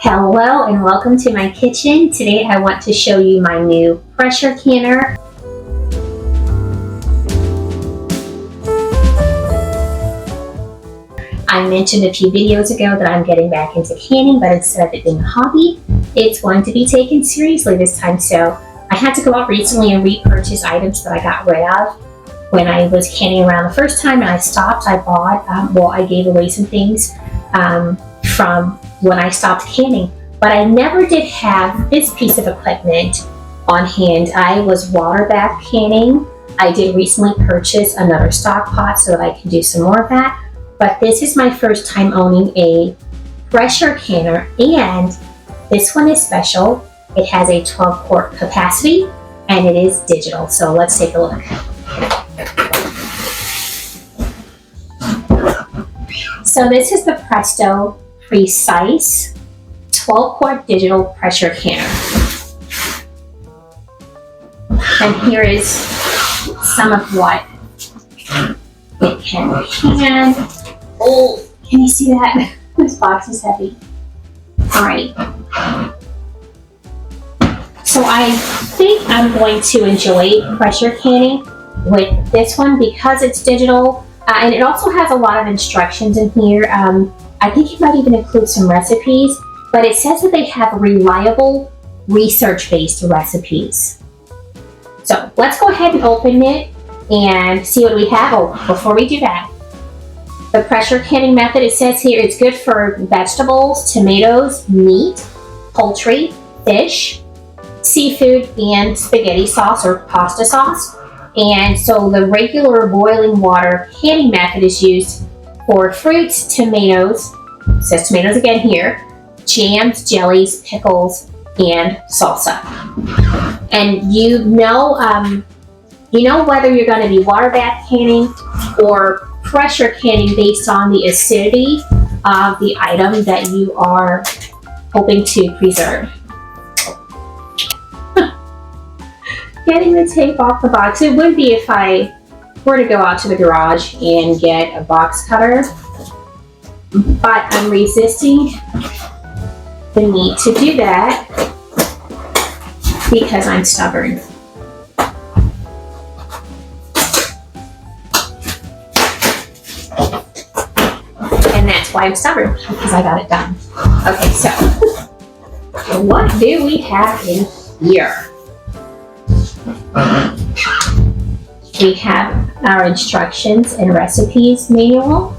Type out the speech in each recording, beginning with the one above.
Hello and welcome to my kitchen. Today I want to show you my new pressure canner. I mentioned a few videos ago that I'm getting back into canning, but instead of it being a hobby, it's going to be taken seriously this time. So I had to go out recently and repurchase items that I got rid of when I was canning around the first time, and I stopped. I bought, I gave away some things from when I stopped canning, but I never did have this piece of equipment on hand. I was water bath canning. I did recently purchase another stock pot so that I can do some more of that, but this is my first time owning a pressure canner, and this one is special. It has a 12-quart capacity and it is digital, so let's take a look. So this is the Presto Precise 12-quart digital pressure canner. And here is some of what it can. Oh, can you see that? This box is heavy. All right. So I think I'm going to enjoy pressure canning with this one because it's digital, and it also has a lot of instructions in here. I think it might even include some recipes, but it says that they have reliable, research-based recipes. So let's go ahead and open it and see what we have. Oh, before we do that, the pressure canning method, it says here it's good for vegetables, tomatoes, meat, poultry, fish, seafood, and spaghetti sauce or pasta sauce. And so the regular boiling water canning method is used for fruits, tomatoes, it says tomatoes again here, jams, jellies, pickles, and salsa. And you know whether you're going to be water bath canning or pressure canning based on the acidity of the item that you are hoping to preserve. Getting the tape off the box. It would be if I were to go out to the garage and get a box cutter, but I'm resisting the need to do that because I'm stubborn. And that's why I'm stubborn, because I got it done. Okay, so what do we have in here? We have our instructions and recipes manual.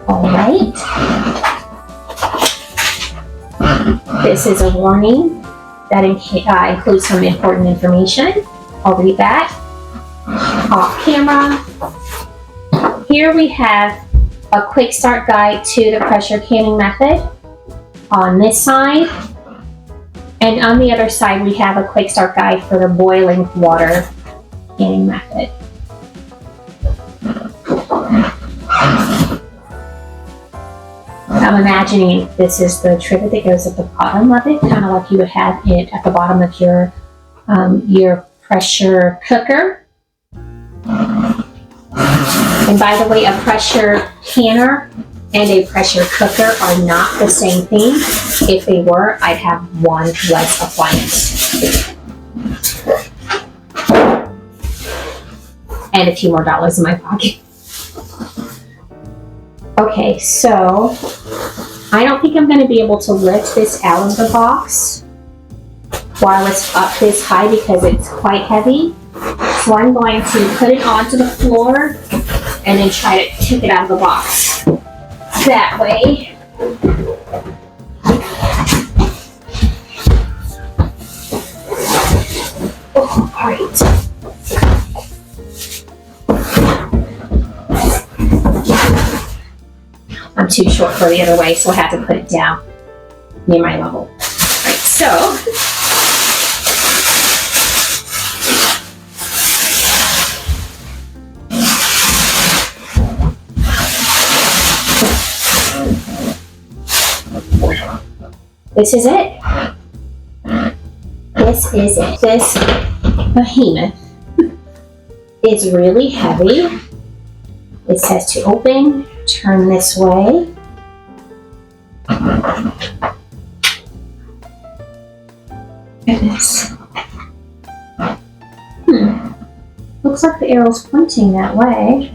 All right. This is a warning that includes some important information. I'll read that off camera. Here we have a quick start guide to the pressure canning method on this side. And on the other side, we have a quick start guide for the boiling water canning method. I'm imagining this is the trivet that goes at the bottom of it, kind of like you would have it at the bottom of your pressure cooker. And by the way, a pressure canner and a pressure cooker are not the same thing. If they were, I'd have one less appliance. And a few more dollars in my pocket. Okay, so I don't think I'm going to be able to lift this out of the box while it's up this high because it's quite heavy. So I'm going to put it onto the floor and then try to take it out of the box. That way. Oh, all right. I'm too short for the other way, so I have to put it down near my level. All right, so this is it. This is it. This behemoth is really heavy. It says to open turn this way. Goodness. Looks like the arrow's pointing that way.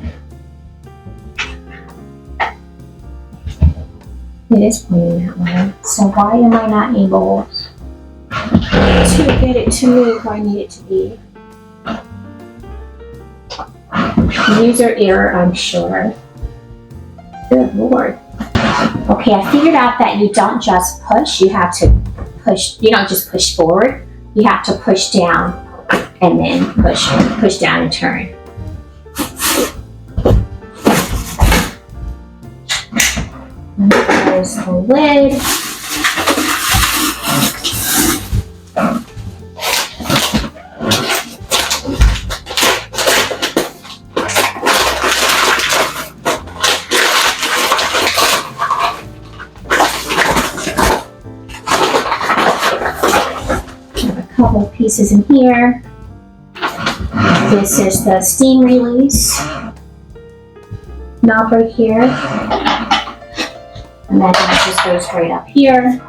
It is pointing that way. So why am I not able to get it to move where I need it to be? User error, I'm sure. Good Lord. Okay, I figured out that you don't just push, you have to push, you don't just push forward, you have to push down and then push down and turn. And there's the lid. Couple pieces in here. This is the steam release knob right here, and then that just goes right up here.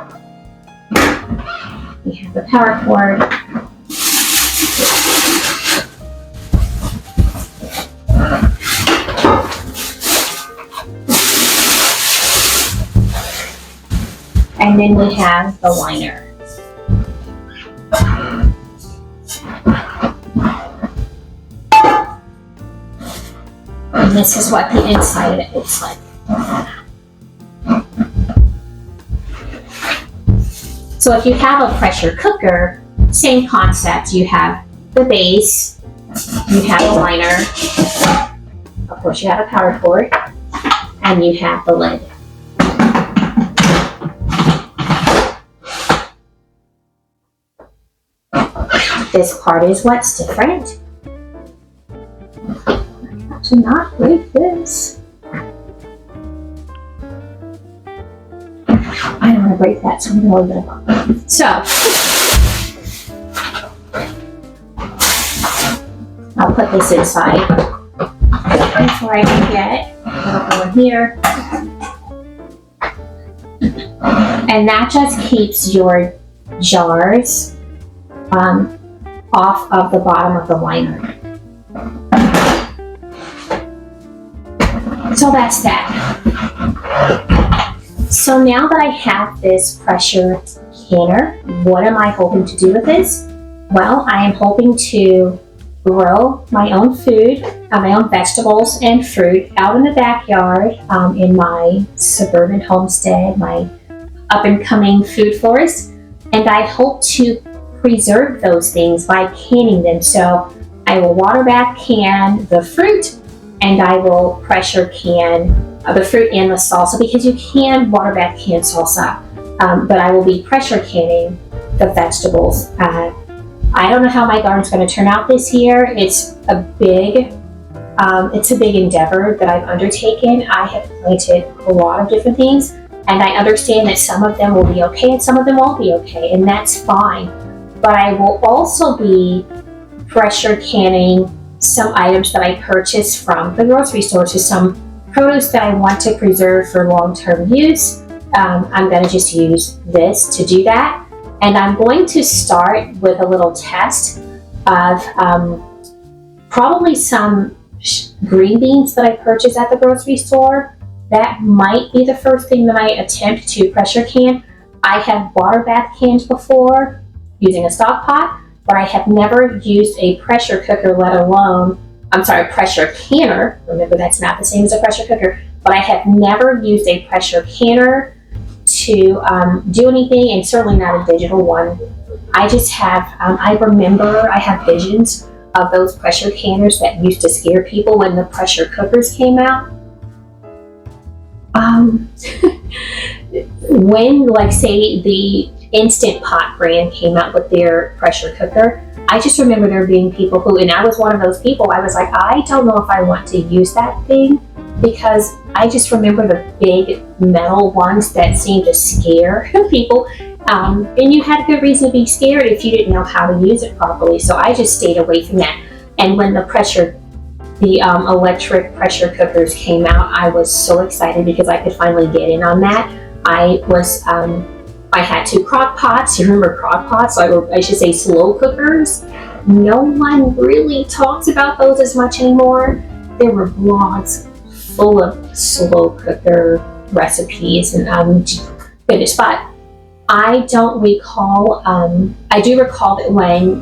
We have the power cord. And then we have the liner. And this is what the inside of it looks like. So if you have a pressure cooker, same concept. You have the base, you have the liner, of course you have a power cord, and you have the lid. This part is what's different. To not break this. I don't want to break that, so I'm going to hold it up. So, I'll put this inside before I forget. I'll go in here. And that just keeps your jars off of the bottom of the liner. So that's that. So now that I have this pressure canner, what am I hoping to do with this? Well, I am hoping to grow my own food, my own vegetables and fruit out in the backyard in my suburban homestead, my up-and-coming food forest. And I hope to preserve those things by canning them. So I will water bath can the fruit, and I will pressure can the fruit and the salsa, because you can water bath can salsa, but I will be pressure canning the vegetables. I don't know how my garden's going to turn out this year. It's a big endeavor that I've undertaken. I have planted a lot of different things, and I understand that some of them will be okay and some of them won't be okay, and that's fine. But I will also be pressure canning some items that I purchased from the grocery store, to some produce that I want to preserve for long-term use. I'm going to just use this to do that. And I'm going to start with a little test of probably some green beans that I purchased at the grocery store. That might be the first thing that I attempt to pressure can. I have water bath canned before using a stock pot, but I have never used a pressure cooker, pressure canner. Remember, that's not the same as a pressure cooker, but I have never used a pressure canner to do anything, and certainly not a digital one. I just have, I remember I have visions of those pressure canners that used to scare people when the pressure cookers came out. When, like, say, the Instant Pot brand came out with their pressure cooker, I just remember there being people who, and I was one of those people, I was like, I don't know if I want to use that thing, because I just remember the big metal ones that seemed to scare people. And you had a good reason to be scared if you didn't know how to use it properly. So I just stayed away from that. And when the pressure the electric pressure cookers came out, I was so excited because I could finally get in on that. I had 2 crock pots. You remember crock pots? So I should say slow cookers. No one really talks about those as much anymore. There were blogs full of slow cooker recipes and goodness, but I don't recall. I do recall that when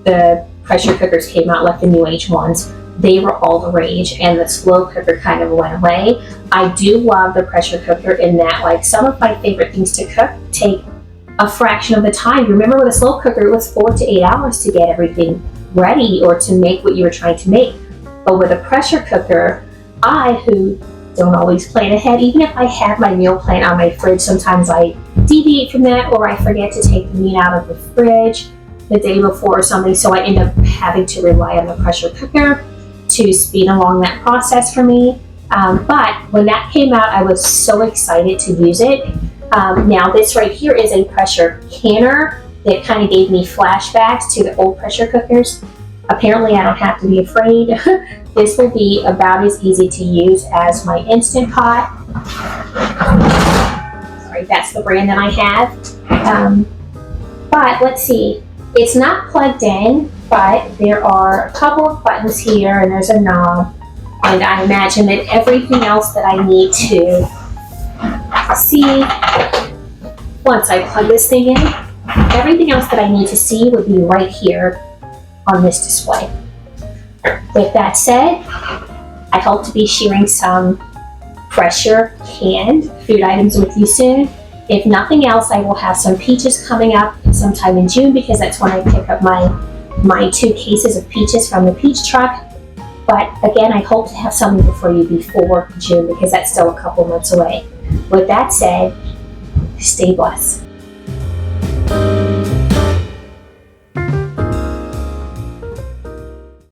the pressure cookers came out, like the new age ones, they were all the rage, and the slow cooker kind of went away. I do love the pressure cooker in that, like, some of my favorite things to cook take a fraction of the time. Remember, with a slow cooker, it was 4 to 8 hours to get everything ready or to make what you were trying to make. But with a pressure cooker, who don't always plan ahead, even if I have my meal plan on my fridge, sometimes I deviate from that, or I forget to take the meat out of the fridge the day before or something, so I end up having to rely on the pressure cooker to speed along that process for me. But when that came out, I was so excited to use it. Now this right here is a pressure canner that kind of gave me flashbacks to the old pressure cookers. Apparently I don't have to be afraid. This will be about as easy to use as my Instant Pot. Sorry, that's the brand that I have. But let's see, it's not plugged in, but there are a couple of buttons here and there's a knob. And I imagine that everything else that I need to see, once I plug this thing in, everything else that I need to see would be right here on this display. With that said, I hope to be sharing some pressure canned food items with you soon. If nothing else, I will have some peaches coming up sometime in June, because that's when I pick up my 2 cases of peaches from the peach truck. But again, I hope to have something for you before June, because that's still a couple months away. With that said, stay blessed.